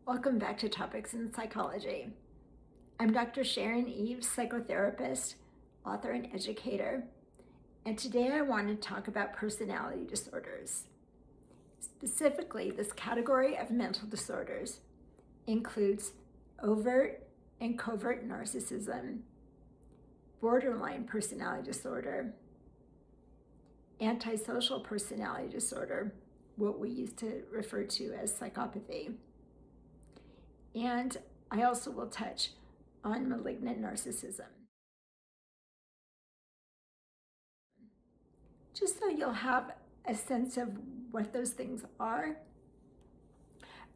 Welcome back to Topics in Psychology. I'm Dr. Sharon Eves, psychotherapist, author, and educator, and today I want to talk about personality disorders. Specifically, this category of mental disorders includes overt and covert narcissism, borderline personality disorder, antisocial personality disorder, what we used to refer to as psychopathy. And I also will touch on malignant narcissism. Just so you'll have a sense of what those things are,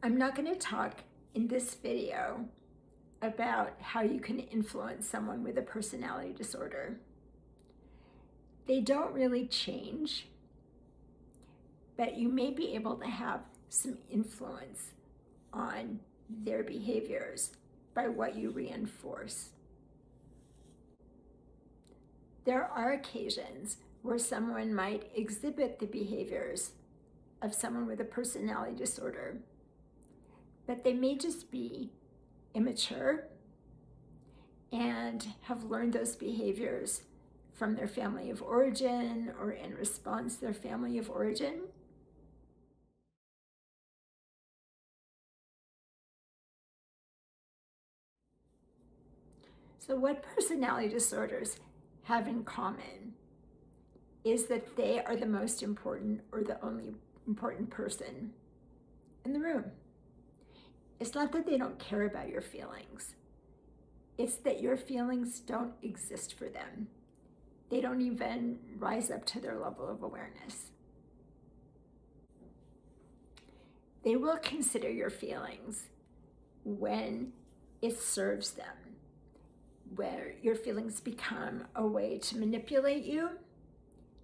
I'm not going to talk in this video about how you can influence someone with a personality disorder. They don't really change, but you may be able to have some influence on their behaviors by what you reinforce. There are occasions where someone might exhibit the behaviors of someone with a personality disorder, but they may just be immature and have learned those behaviors from their family of origin or in response to their family of origin. So what personality disorders have in common is that they are the most important or the only important person in the room. It's not that they don't care about your feelings. It's that your feelings don't exist for them. They don't even rise up to their level of awareness. They will consider your feelings when it serves them, where your feelings become a way to manipulate you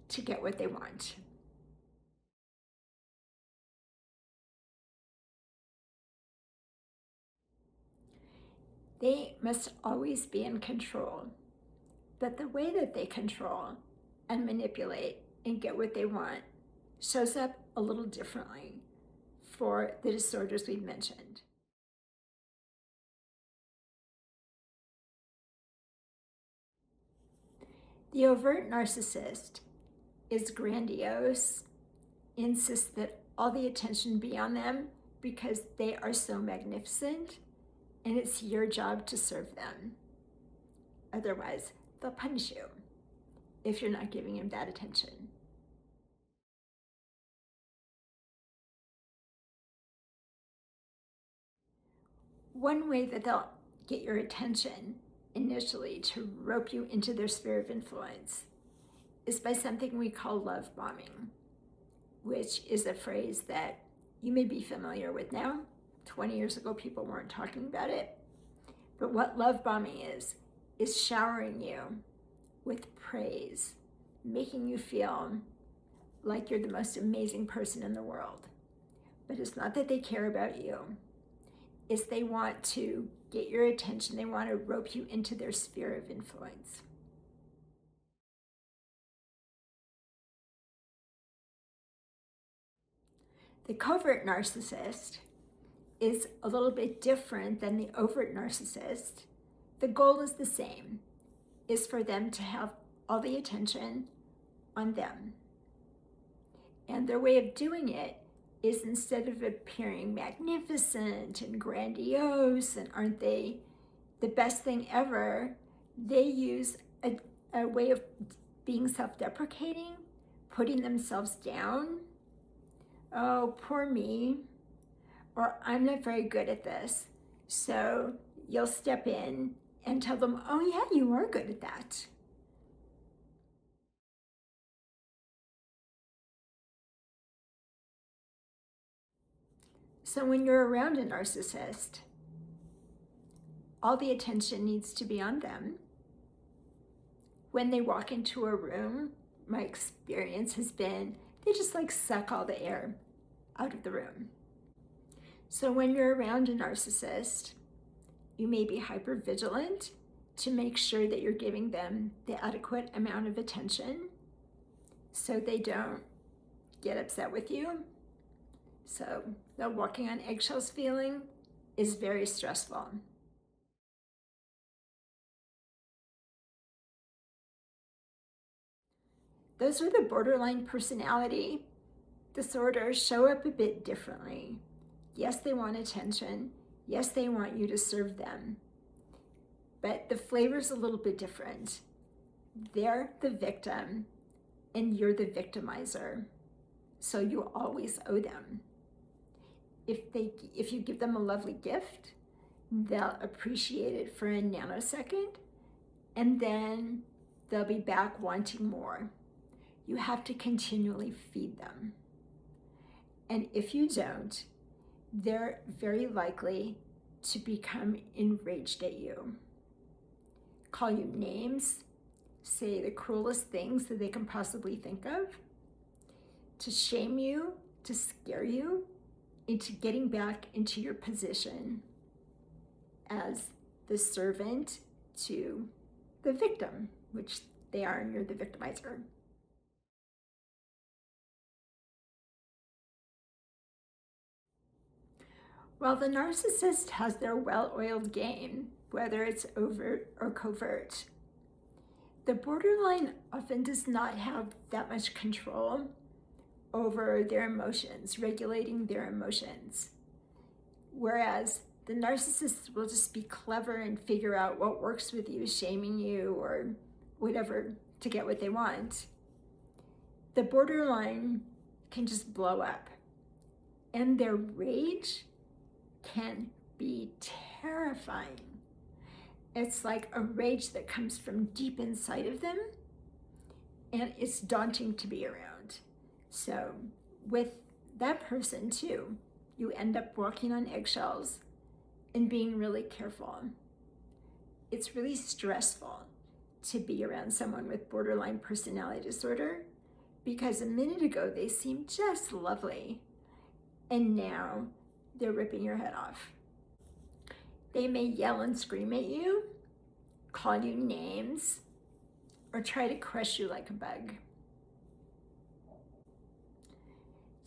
to get what they want. They must always be in control, but the way that they control and manipulate and get what they want shows up a little differently for the disorders we've mentioned. The overt narcissist is grandiose, insists that all the attention be on them because they are so magnificent, and it's your job to serve them. Otherwise, they'll punish you if you're not giving them that attention. One way that they'll get your attention initially to rope you into their sphere of influence is by something we call love bombing, which is a phrase that you may be familiar with now. 20 years ago, people weren't talking about it. But what love bombing is showering you with praise, making you feel like you're the most amazing person in the world. But it's not that they care about you. It's they want to get your attention. They want to rope you into their sphere of influence. The covert narcissist is a little bit different than the overt narcissist. The goal is the same, is for them to have all the attention on them. And their way of doing it is, instead of appearing magnificent and grandiose and aren't they the best thing ever, they use a way of being self-deprecating, putting themselves down. Oh, poor me. Or I'm not very good at this. So you'll step in and tell them, oh yeah, you are good at that. So when you're around a narcissist, all the attention needs to be on them. When they walk into a room, my experience has been they just suck all the air out of the room. So when you're around a narcissist, you may be hypervigilant to make sure that you're giving them the adequate amount of attention so they don't get upset with you. So the walking on eggshells feeling is very stressful. Those with a borderline personality disorder show up a bit differently. Yes, they want attention. Yes, they want you to serve them. But the flavor's a little bit different. They're the victim and you're the victimizer. So you always owe them. If you give them a lovely gift, they'll appreciate it for a nanosecond, and then they'll be back wanting more. You have to continually feed them. And if you don't, they're very likely to become enraged at you, call you names, say the cruelest things that they can possibly think of, to shame you, to scare you into getting back into your position as the servant to the victim, which they are, and you're the victimizer. While the narcissist has their well-oiled game, whether it's overt or covert, the borderline often does not have that much control over their emotions, regulating their emotions. Whereas the narcissist will just be clever and figure out what works with you, shaming you or whatever to get what they want. The borderline can just blow up, and their rage can be terrifying. It's like a rage that comes from deep inside of them, and it's daunting to be around. So with that person too, you end up walking on eggshells and being really careful. It's really stressful to be around someone with borderline personality disorder, because a minute ago they seemed just lovely, and now they're ripping your head off. They may yell and scream at you, call you names, or try to crush you like a bug.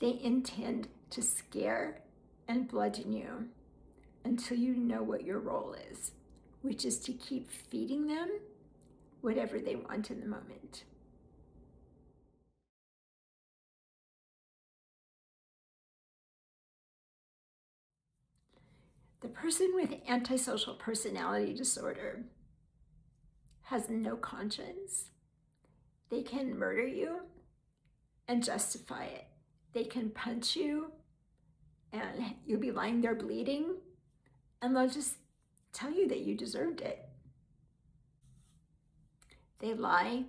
They intend to scare and bludgeon you until you know what your role is, which is to keep feeding them whatever they want in the moment. The person with antisocial personality disorder has no conscience. They can murder you and justify it. They can punch you and you'll be lying there bleeding, and they'll just tell you that you deserved it. They lie,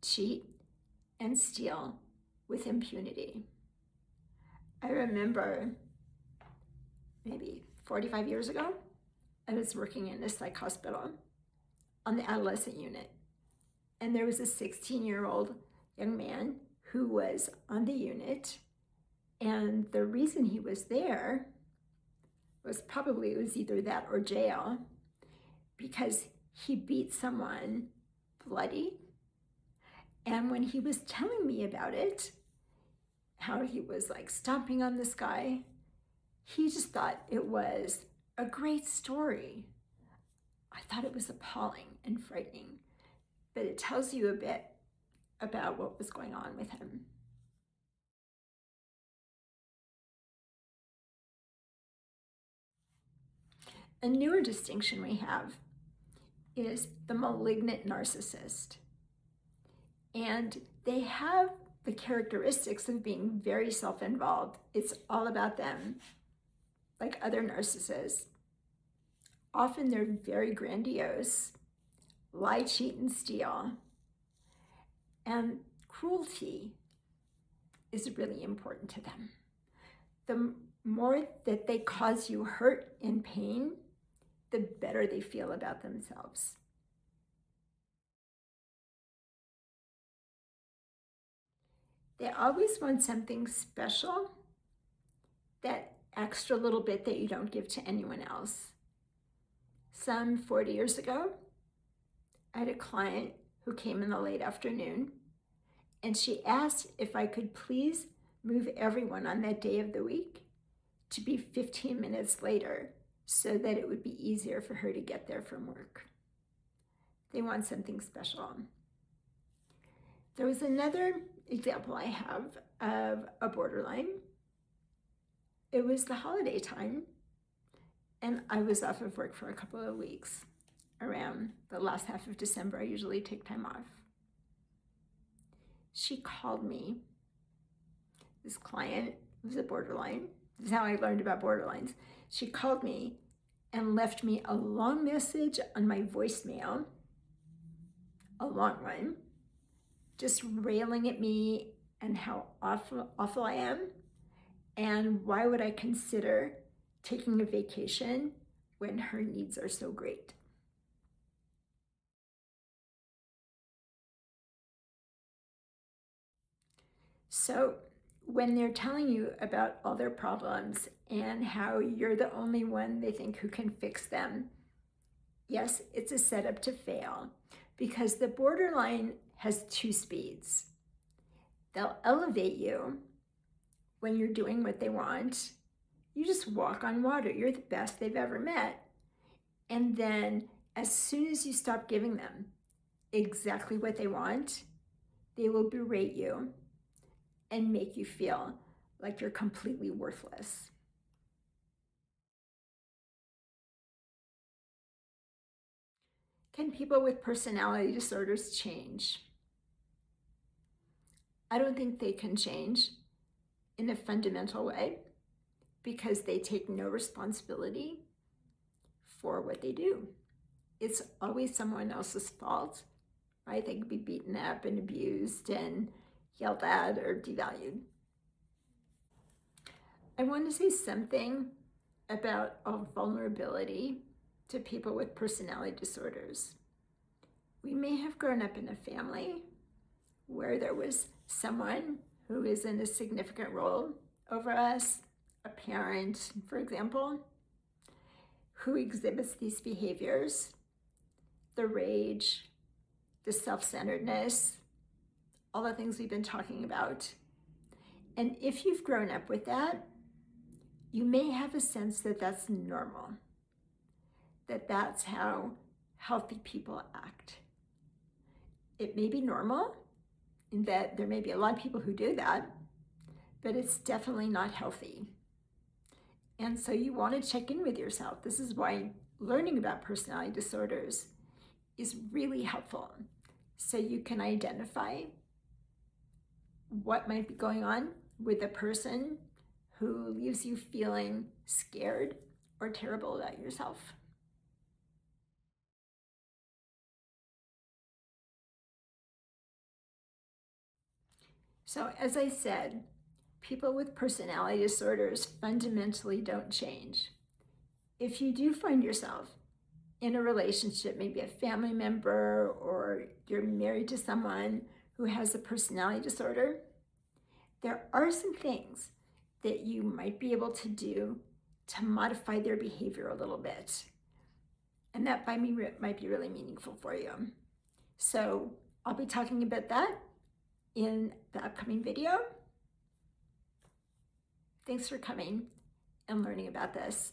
cheat, and steal with impunity. I remember maybe 45 years ago, I was working in a psych hospital on the adolescent unit, and there was a 16-year-old young man who was on the unit, and the reason he was there was probably, it was either that or jail, because he beat someone bloody. And when he was telling me about it, how he was like stomping on this guy, he just thought it was a great story. I thought it was appalling and frightening, but it tells you a bit about what was going on with him. A newer distinction we have is the malignant narcissist. And they have the characteristics of being very self-involved. It's all about them, like other narcissists. Often they're very grandiose, lie, cheat, and steal. And cruelty is really important to them. The more that they cause you hurt and pain, the better they feel about themselves. They always want something special, that extra little bit that you don't give to anyone else. Some 40 years ago, I had a client who came in the late afternoon, and she asked if I could please move everyone on that day of the week to be 15 minutes later so that it would be easier for her to get there from work. They want something special. There was another example I have of a borderline. It was the holiday time, and I was off of work for a couple of weeks. Around the last half of December, I usually take time off. She called me. This client was a borderline. This is how I learned about borderlines. She called me and left me a long message on my voicemail, a long one, just railing at me and how awful I am, and why would I consider taking a vacation when her needs are so great. So when they're telling you about all their problems and how you're the only one they think who can fix them, yes, it's a setup to fail, because the borderline has two speeds. They'll elevate you when you're doing what they want. You just walk on water. You're the best they've ever met. And then as soon as you stop giving them exactly what they want, they will berate you and make you feel like you're completely worthless. Can people with personality disorders change? I don't think they can change in a fundamental way, because they take no responsibility for what they do. It's always someone else's fault, right? They could be beaten up and abused and yelled at or devalued. I want to say something about vulnerability to people with personality disorders. We may have grown up in a family where there was someone who is in a significant role over us, a parent, for example, who exhibits these behaviors, the rage, the self-centeredness, all the things we've been talking about. And if you've grown up with that, you may have a sense that that's normal, that that's how healthy people act. It may be normal in that there may be a lot of people who do that, but it's definitely not healthy. And so you want to check in with yourself. This is why learning about personality disorders is really helpful, so you can identify what might be going on with a person who leaves you feeling scared or terrible about yourself. So as I said, people with personality disorders fundamentally don't change. If you do find yourself in a relationship, maybe a family member, or you're married to someone who has a personality disorder, there are some things that you might be able to do to modify their behavior a little bit. And that might be really meaningful for you. So I'll be talking about that in the upcoming video. Thanks for coming and learning about this.